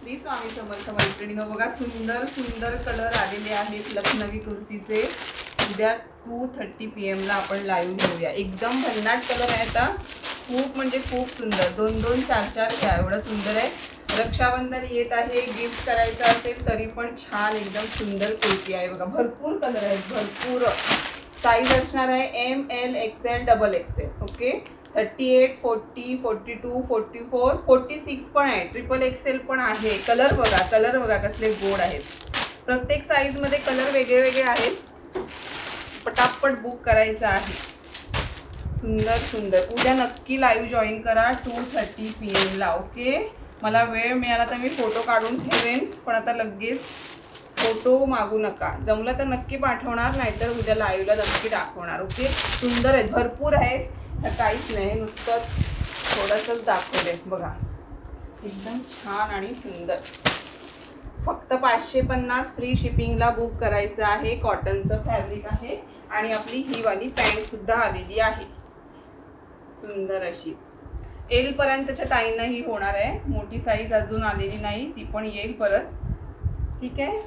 श्री स्वामी समर्थ मैत्रिणींनो, बघा सुंदर सुंदर कलर आलेले आहेत लखनवी कुर्तीचे। उद्या 2:30 PM ला आपण लाईव्ह घेऊया। एकदम भन्नाट कलर आहे आता, खूप म्हणजे खूप सुंदर। 2-2 4-4 घ्या, एवढं सुंदर आहे। रक्षाबंधन येत आहे, गिफ्ट करायचं असेल तरी पण छान एकदम सुंदर कुर्ती आहे। बघा भरपूर कलर आहेत, भरपूर साईज असणार आहे ML XL XXL। ओके, 38, 40, 42, 44, 46 पण आहे, XXL पण आहे। कलर बघा कसले गोड आहेत। प्रत्येक साईज मध्ये कलर वेगळे वेगळे आहेत। पटापट बुक करायचं आहे। सुंदर सुंदर। उद्या नक्की लाईव्ह जॉईन करा 2:30 PM ला। ओके, मला वेळ मिळाला तर मी फोटो काढून ठेवेन, पण आता लगेच फोटो मागू नका। जमलं तर नक्की पाठवणार, नाहीतर उद्या लाईव्हला नक्की दाखवणार। ओके, सुंदर आहेत, भरपूर आहेत, काहीच नाही, नुसतं थोडंसंच दाखवले। बघा एकदम छान आणि सुंदर। फक्त 550 फ्री शिपिंगला बुक करायचं आहे। कॉटनचं फॅब्रिक आहे आणि आपली ही वाली पॅन्ट सुद्धा आलेली आहे, सुंदर अशी। एल पर्यंतच्या ताईंनाही होणार आहे, मोठी साईज अजून आलेली नाही, ती पण येईल परत। ठीक आहे,